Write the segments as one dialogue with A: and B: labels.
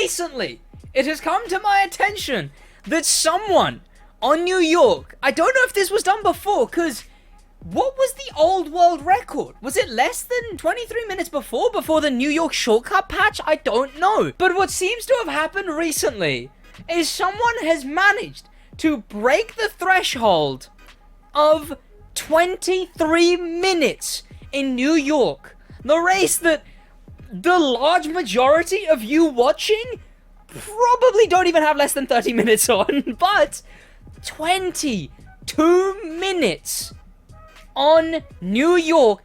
A: recently, it has come to my attention that someone on New York, I don't know if this was done before, because what was the old world record? Was it less than 23 minutes before the New York shortcut patch? I don't know. But what seems to have happened recently is someone has managed to break the threshold of 23 minutes in New York. The race that the large majority of you watching probably don't even have less than 30 minutes on, but 22 minutes on New York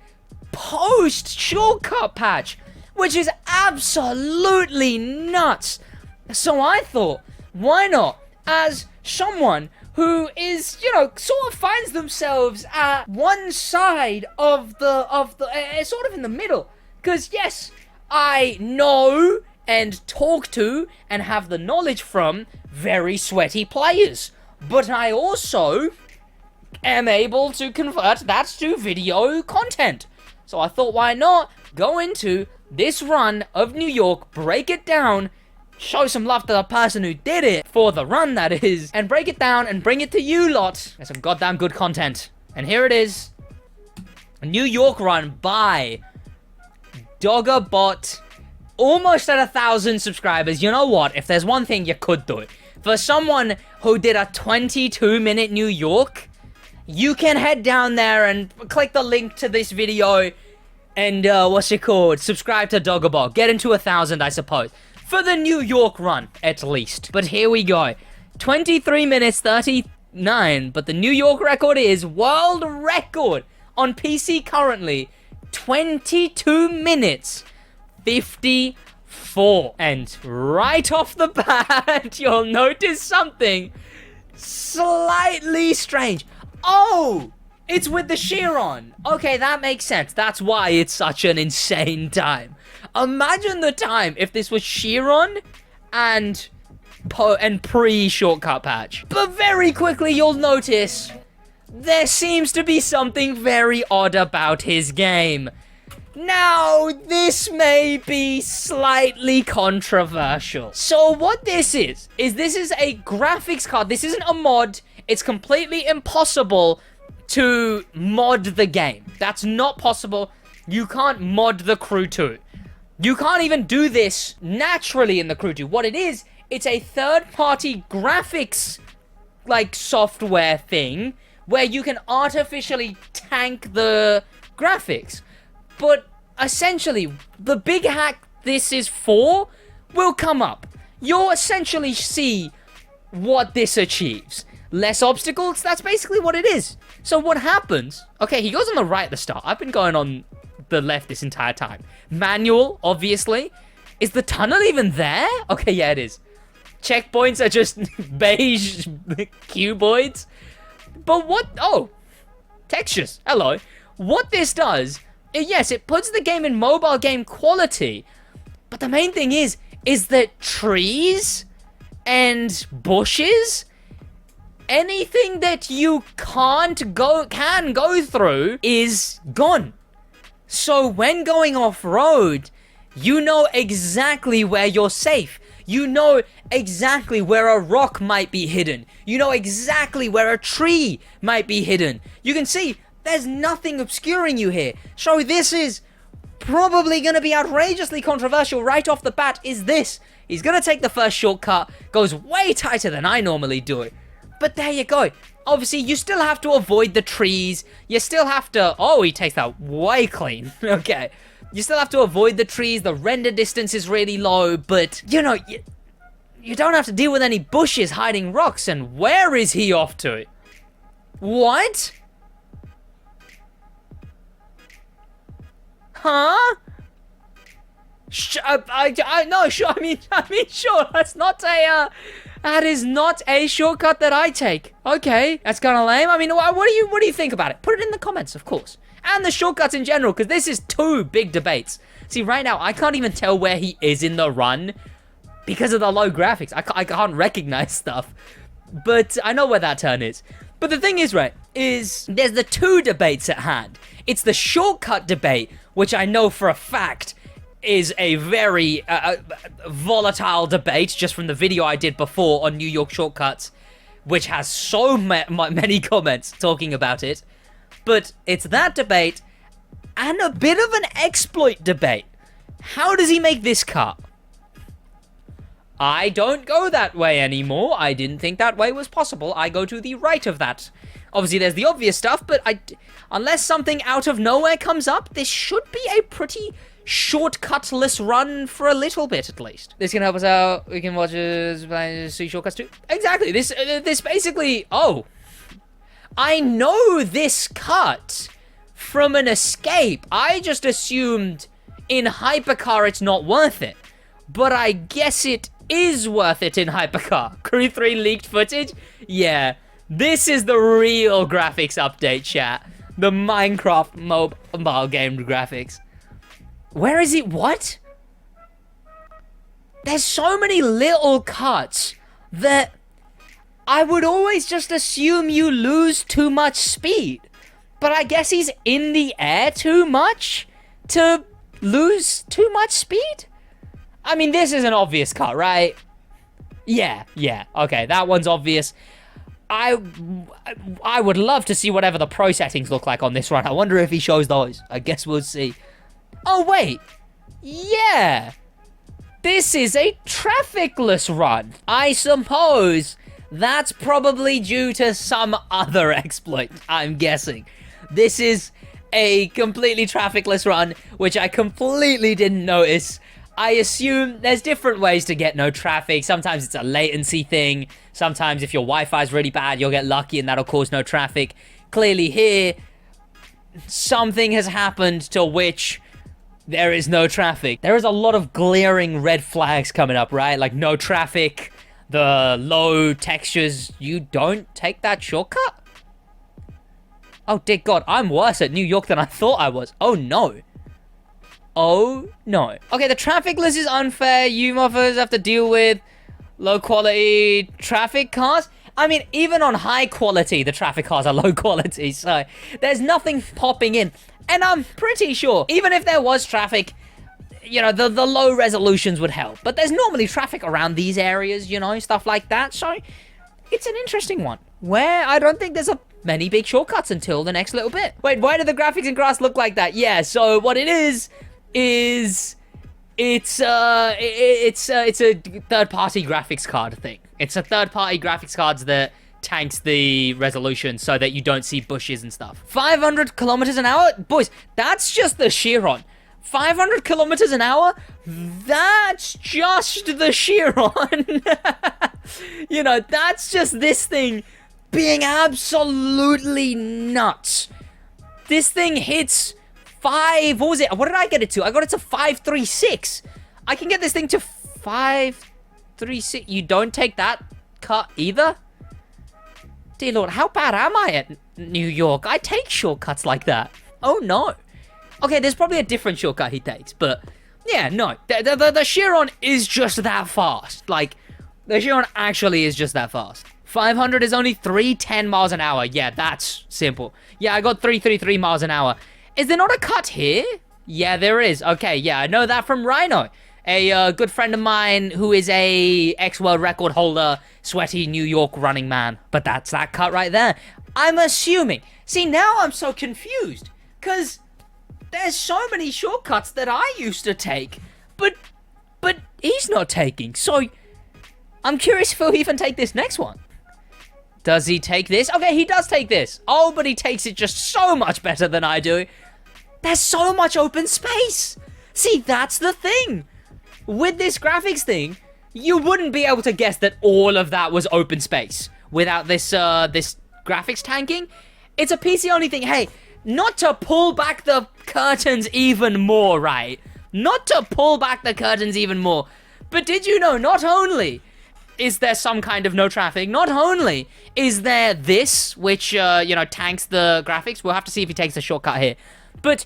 A: post shortcut patch, which is absolutely nuts. So I thought, why not, as someone who is, you know, sort of finds themselves at one side of the sort of in the middle, because yes, I know and talk to and have the knowledge from very sweaty players, but I also am able to convert that to video content. So I thought, why not go into this run of New York, break it down, show some love to the person who did it, for the run that is, and break it down and bring it to you lot as some goddamn good content. And here it is, a New York run by Doggerbot, almost at 1,000 subscribers. You know what, if there's one thing you could do, for someone who did a 22-minute New York, you can head down there and click the link to this video and, subscribe to Doggerbot. Get into 1,000, I suppose. For the New York run, at least. But here we go. 23 minutes 39, but the New York record is world record on PC currently. 22 minutes 54. And right off the bat, you'll notice something slightly strange. Oh, it's with the shear on. Okay, that makes sense. That's why it's such an insane time. Imagine the time if this was shear on and pre-shortcut patch. But very quickly, you'll notice there seems to be something very odd about his game. Now, this may be slightly controversial. So what this is this is a graphics card. This isn't a mod. It's completely impossible to mod the game. That's not possible. You can't mod the Crew 2. You can't even do this naturally in the Crew 2. What it is, it's a third-party graphics, like, software thing where you can artificially tank the graphics. But essentially, the big hack this is for will come up. You'll essentially see what this achieves. Less obstacles, that's basically what it is. So what happens, okay, he goes on the right at the start. I've been going on the left this entire time. Manual, obviously. Is the tunnel even there? Okay, yeah, it is. Checkpoints are just beige cuboids. But what, oh, textures, hello. What this does, yes, it puts the game in mobile game quality. But the main thing is that trees and bushes, anything that you can go through is gone. So when going off-road, you know exactly where you're safe. You know exactly where a rock might be hidden. You know exactly where a tree might be hidden. You can see there's nothing obscuring you here. So this is probably going to be outrageously controversial right off the bat, is this. He's going to take the first shortcut, goes way tighter than I normally do it. But there you go. Obviously, you still have to avoid the trees. You still have to... Oh, he takes that way clean. Okay. You still have to avoid the trees. The render distance is really low. But, you know, you don't have to deal with any bushes hiding rocks. And where is he off to? What? Huh? No, sure. I mean, sure. That's not a... That is not a shortcut that I take. Okay, that's kind of lame. I mean, what do you think about it? Put it in the comments, of course. And the shortcuts in general, because this is two big debates. See, right now, I can't even tell where he is in the run because of the low graphics. I can't recognize stuff. But I know where that turn is. But the thing is, right, is there's the two debates at hand. It's the shortcut debate, which I know for a fact is a very volatile debate, just from the video I did before on New York shortcuts, which has so many comments talking about it. But it's that debate and a bit of an exploit debate. How does he make this car? I don't go that way anymore. I didn't think that way was possible. I go to the right of that. Obviously, there's the obvious stuff, but unless something out of nowhere comes up, this should be a pretty shortcutless run for a little bit, at least. This can help us out. We can watch us see shortcuts too. Exactly. This basically... Oh. I know this cut from an escape. I just assumed in Hypercar it's not worth it. But I guess it is worth it in Hypercar. Crew 3 leaked footage? Yeah. This is the real graphics update, chat. The Minecraft mobile game graphics. Where is it? What? There's so many little cuts that I would always just assume you lose too much speed. But I guess he's in the air too much to lose too much speed? I mean, this is an obvious cut, right? Yeah. Okay, that one's obvious. I would love to see whatever the pro settings look like on this run. I wonder if he shows those. I guess we'll see. Oh, wait. Yeah. This is a trafficless run. I suppose that's probably due to some other exploit, I'm guessing. This is a completely trafficless run, which I completely didn't notice. I assume there's different ways to get no traffic. Sometimes it's a latency thing. Sometimes if your Wi-Fi is really bad, you'll get lucky and that'll cause no traffic. Clearly here, something has happened to which there is no traffic. There is a lot of glaring red flags coming up, right? Like no traffic, the low textures. You don't take that shortcut? Oh, dear God, I'm worse at New York than I thought I was. Oh, no. Oh, no. Okay, the traffic list is unfair. You motherfuckers have to deal with low-quality traffic cars. I mean, even on high quality, the traffic cars are low quality, so there's nothing popping in. And I'm pretty sure, even if there was traffic, you know, the low resolutions would help. But there's normally traffic around these areas, you know, stuff like that. So it's an interesting one, where I don't think there's many big shortcuts until the next little bit. Wait, why do the graphics in grass look like that? Yeah, so what it is it's a third-party graphics card thing. It's a third-party graphics cards that tanks the resolution so that you don't see bushes and stuff. 500 kilometers an hour? Boys, that's just the Chiron. 500 kilometers an hour? That's just the Chiron. You know, that's just this thing being absolutely nuts. This thing hits what was it? What did I get it to? I got it to 536. I can get this thing to 536. You don't take that cut either? Dear Lord, how bad am I at New York? I take shortcuts like that. Oh, no. Okay, there's probably a different shortcut he takes, but yeah, no. The Chiron is just that fast. Like, the Chiron actually is just that fast. 500 is only 310 miles an hour. Yeah, that's simple. Yeah, I got 333 miles an hour. Is there not a cut here? Yeah, there is. Okay, yeah, I know that from Rhino, a good friend of mine who is a ex-world record holder, sweaty New York running man. But that's that cut right there. I'm assuming. See, now I'm so confused, because there's so many shortcuts that I used to take, but he's not taking. So I'm curious if he'll even take this next one. Does he take this? Okay, he does take this. Oh, but he takes it just so much better than I do. There's so much open space. See, that's the thing. With this graphics thing, you wouldn't be able to guess that all of that was open space without this this graphics tanking. It's a PC-only thing. Hey, not to pull back the curtains even more, right? Not to pull back the curtains even more. But did you know, not only is there some kind of no traffic, not only is there this, which, you know, tanks the graphics. We'll have to see if he takes a shortcut here. But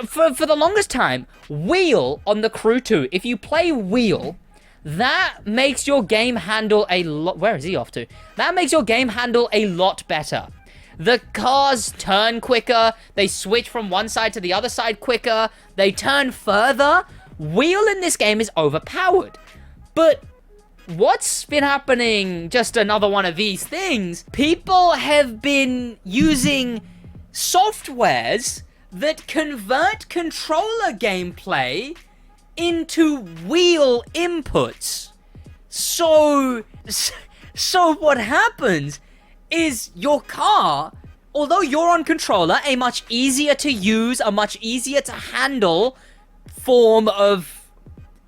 A: for the longest time, wheel on the Crew 2, if you play wheel, that makes your game handle a lot... Where is he off to? That makes your game handle a lot better. The cars turn quicker. They switch from one side to the other side quicker. They turn further. Wheel in this game is overpowered. But what's been happening, just another one of these things, people have been using softwares that convert controller gameplay into wheel inputs. So what happens is your car, although you're on controller, a much easier to use, a much easier to handle form of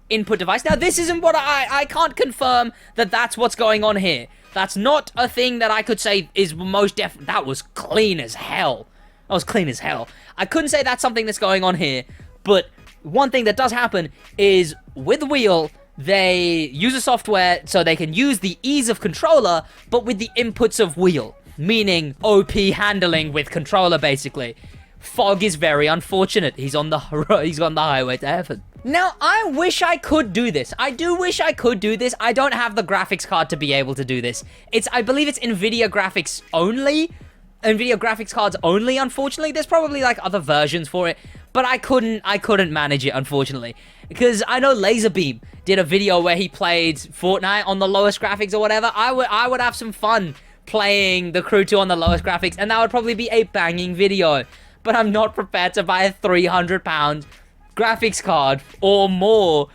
A: input device. Now, this isn't what I can't confirm that that's what's going on here. That's not a thing that I could say is most that was clean as hell. That was clean as hell. I couldn't say that's something that's going on here, but one thing that does happen is with the wheel, they use a software so they can use the ease of controller, but with the inputs of wheel, meaning OP handling with controller, basically. Fog is very unfortunate. He's on the highway to heaven. Now, I wish I could do this. I do wish I could do this. I don't have the graphics card to be able to do this. I believe it's NVIDIA graphics only. NVIDIA graphics cards only, unfortunately. There's probably like other versions for it, but I couldn't manage it, unfortunately. Because I know Laserbeam did a video where he played Fortnite on the lowest graphics or whatever. I would have some fun playing the Crew 2 on the lowest graphics, and that would probably be a banging video. But I'm not prepared to buy a £300 graphics card or more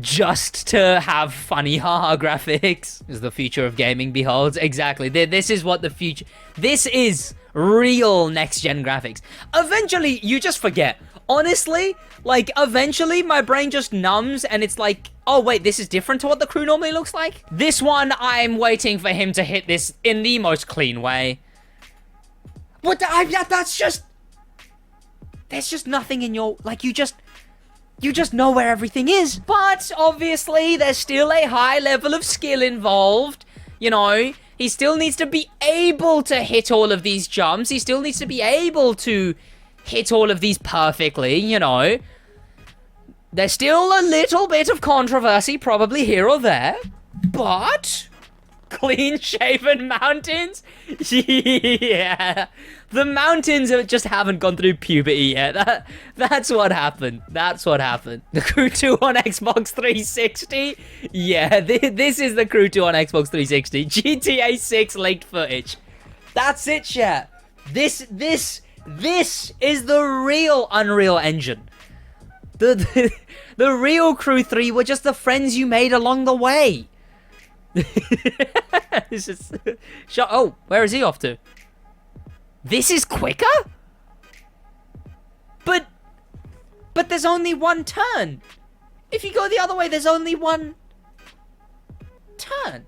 A: just to have funny haha graphics. Is the future of gaming beholds. Exactly. This is what the future... This is real next-gen graphics. Eventually, you just forget. Honestly, like, eventually my brain just numbs and it's like, oh wait, this is different to what the Crew normally looks like? This one, I'm waiting for him to hit this in the most clean way. What the... That's just... There's just nothing in your... Like, you just know where everything is. But, obviously, there's still a high level of skill involved. You know, he still needs to be able to hit all of these jumps. He still needs to be able to hit all of these perfectly, you know. There's still a little bit of controversy, probably here or there. But... Clean-shaven mountains? Yeah. The mountains just haven't gone through puberty yet. That's what happened. That's what happened. The Crew 2 on Xbox 360? Yeah, this is the Crew 2 on Xbox 360. GTA 6 leaked footage. That's it, chat. This is the real Unreal Engine. The real Crew 3 were just the friends you made along the way. This is... Oh, where is he off to? This is quicker? But there's only one turn. If you go the other way, there's only one turn.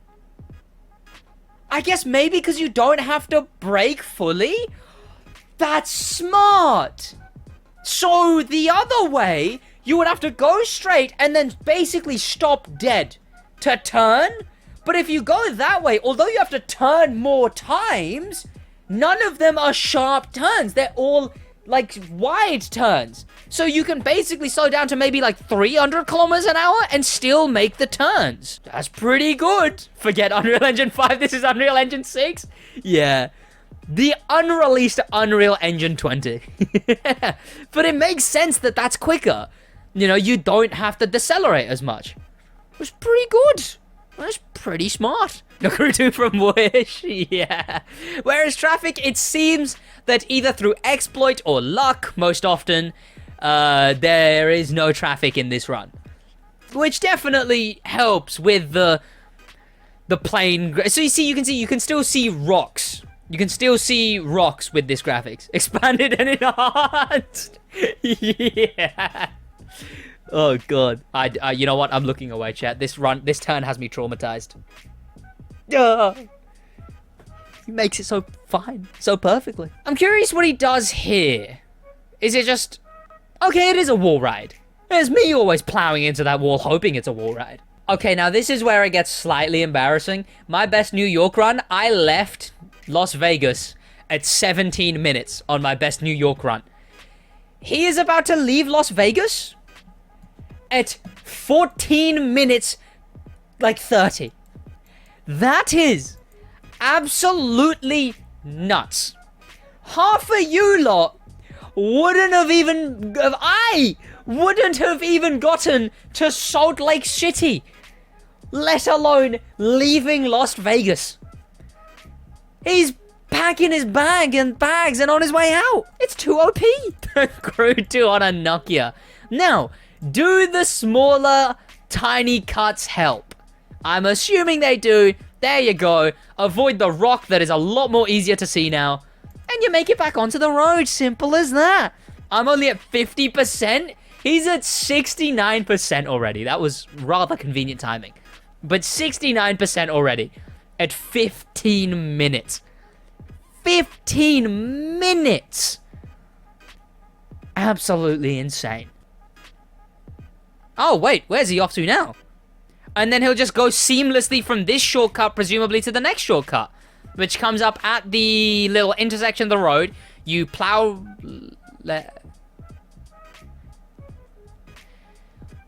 A: I guess maybe because you don't have to brake fully? That's smart. So the other way, you would have to go straight and then basically stop dead to turn. But if you go that way, although you have to turn more times, none of them are sharp turns. They're all, like, wide turns. So you can basically slow down to maybe, like, 300 kilometers an hour and still make the turns. That's pretty good. Forget Unreal Engine 5, this is Unreal Engine 6. Yeah. The unreleased Unreal Engine 20. But it makes sense that that's quicker. You know, you don't have to decelerate as much. It's pretty good. That's pretty smart. The Crew 2 from Wish, yeah. Whereas Traffic, it seems that either through exploit or luck, most often, there is no traffic in this run. Which definitely helps with the plane. So you can still see rocks. You can still see rocks with this graphics. Expanded and enhanced. Yeah. Oh god. You know what? I'm looking away, chat. This turn has me traumatized. He makes it so fine, so perfectly. I'm curious what he does here. Is it just... Okay, it is a wall ride. There's me always plowing into that wall, hoping it's a wall ride. Okay, now this is where it gets slightly embarrassing. My best New York run, I left Las Vegas at 17 minutes on my best New York run. He is about to leave Las Vegas at 14 minutes, like 30. That is absolutely nuts. half of you lot I wouldn't have even gotten to Salt Lake City, let alone leaving Las Vegas. He's packing his bags and on his way out. It's too OP. The Crew 2 on a Nokia. Now, do the smaller, tiny cuts help? I'm assuming they do. There you go. Avoid the rock that is a lot more easier to see now. And you make it back onto the road. Simple as that. I'm only at 50%. He's at 69% already. That was rather convenient timing. But 69% already at 15 minutes. 15 minutes! Absolutely insane. Oh, wait. Where's he off to now? And then he'll just go seamlessly from this shortcut, presumably, to the next shortcut, which comes up at the little intersection of the road. You plow...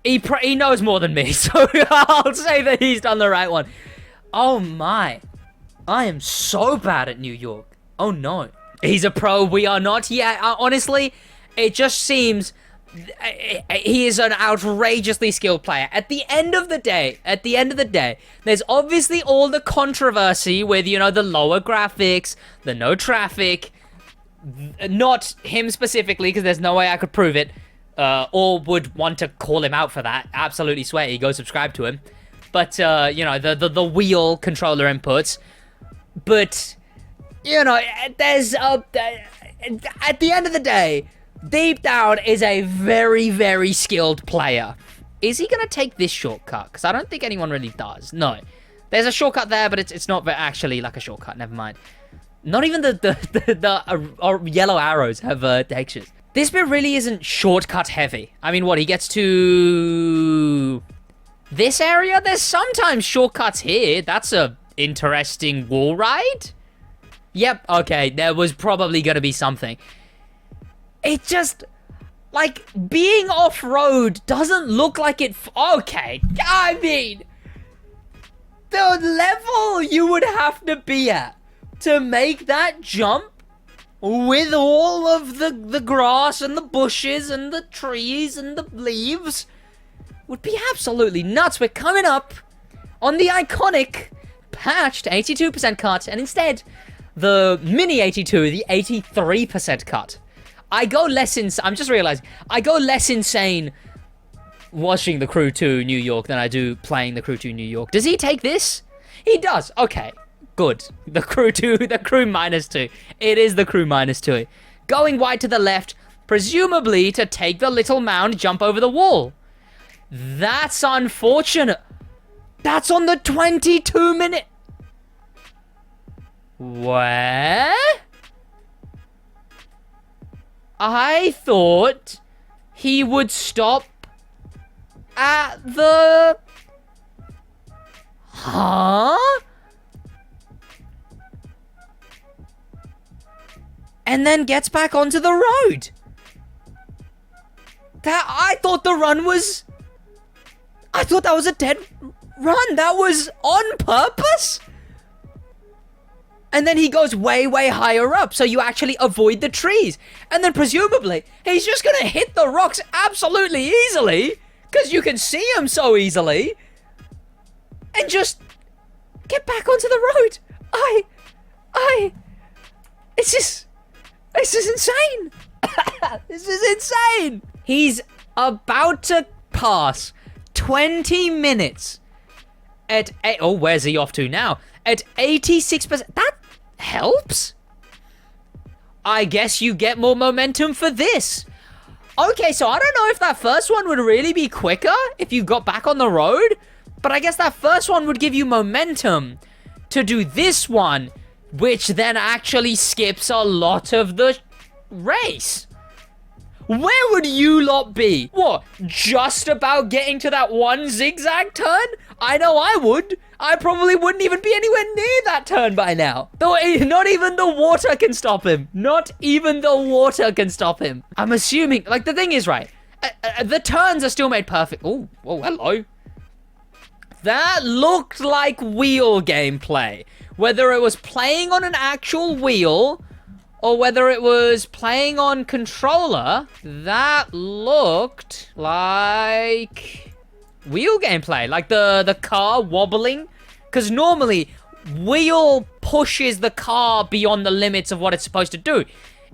A: He knows more than me, so I'll say that he's done the right one. Oh my. I am so bad at New York. Oh no. He's a pro, we are not. Yeah, honestly, it just seems he is an outrageously skilled player. At the end of the day, there's obviously all the controversy with, you know, the lower graphics, the no traffic, not him specifically, because there's no way I could prove it. Or would want to call him out for that. Absolutely swear he. Go subscribe to him. But, you know, the wheel controller inputs. But, you know, there's at the end of the day, deep down is a very, very skilled player. Is he going to take this shortcut? Because I don't think anyone really does. No. There's a shortcut there, but it's not actually like a shortcut. Never mind. Not even the yellow arrows have textures. This bit really isn't shortcut heavy. I mean, what, he gets to this area? There's sometimes shortcuts here. That's a interesting wall ride. Yep, okay, there was probably gonna be something. It just, like, being off-road doesn't look like it... Okay, I mean, the level you would have to be at to make that jump with all of the grass and the bushes and the trees and the leaves would be absolutely nuts. We're coming up on the iconic patched 82% cut, and instead the mini 82, the 83% cut. I'm just realizing I go less insane watching the Crew 2 New York than I do playing the Crew 2 New York. Does he take this? He does. Okay. Good. The Crew 2, the Crew -2. It is the Crew -2. Going wide to the left, presumably to take the little mound, jump over the wall. That's unfortunate. That's on the 22-minute... Where? I thought he would stop at the... Huh? And then gets back onto the road. I thought the run was... I thought that was a dead run. That was on purpose. And then he goes way, way higher up, so you actually avoid the trees. And then presumably, he's just gonna hit the rocks absolutely easily, because you can see him so easily, and just get back onto the road. This is insane. This is insane. He's about to pass 20 minutes at... Oh, where's he off to now? At 86%. That helps. I guess you get more momentum for this. Okay, so I don't know if that first one would really be quicker if you got back on the road, but I guess that first one would give you momentum to do this one, which then actually skips a lot of the race. Where would you lot be? What, just about getting to that one zigzag turn? I know I would. I probably wouldn't even be anywhere near that turn by now. Though not even the water can stop him. Not even the water can stop him. I'm assuming, like, the thing is, right, the turns are still made perfect. Oh, hello. That looked like wheel gameplay. Whether it was playing on an actual wheel or whether it was playing on controller, that looked like wheel gameplay, like the car wobbling. Because normally, wheel pushes the car beyond the limits of what it's supposed to do.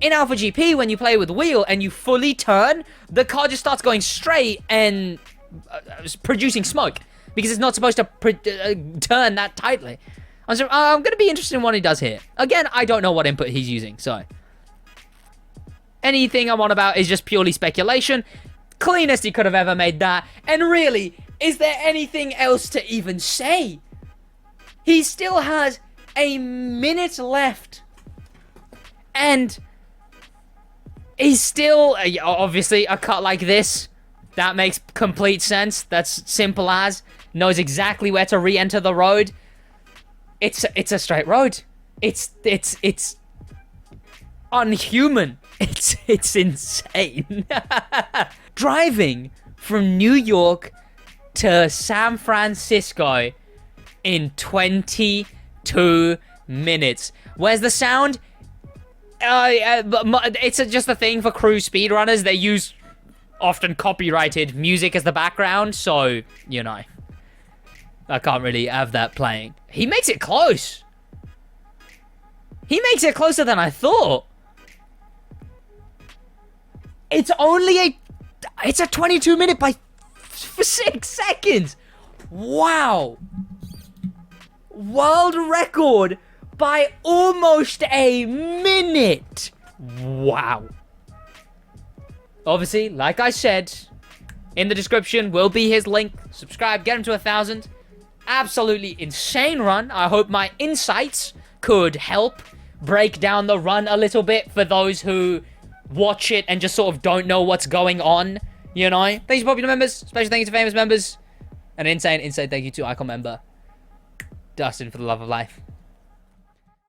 A: In Alpha GP, when you play with wheel and you fully turn, the car just starts going straight and producing smoke. Because it's not supposed to turn that tightly. I'm going to be interested in what he does here. Again, I don't know what input he's using, so. Anything I'm on about is just purely speculation. Cleanest he could have ever made that. And really, is there anything else to even say? He still has a minute left. And he's still, obviously, a cut like this. That makes complete sense. That's simple as. Knows exactly where to re-enter the road. It's a straight road. It's unhuman. It's insane. Driving from New York to San Francisco in 22 minutes. Where's the sound? It's just a thing for cruise speedrunners. They use often copyrighted music as the background, so, you know, I can't really have that playing. He makes it close. He makes it closer than I thought. It's only it's a 22 minute for 6 seconds. Wow. World record by almost a minute. Wow. Obviously, like I said, in the description will be his link. Subscribe, get him to 1,000. Absolutely insane run. I hope my insights could help break down the run a little bit for those who watch it and just sort of don't know what's going on, you know? Thanks to popular members. Special thank you to famous members. And an insane thank you to Icon member Dustin for the love of life.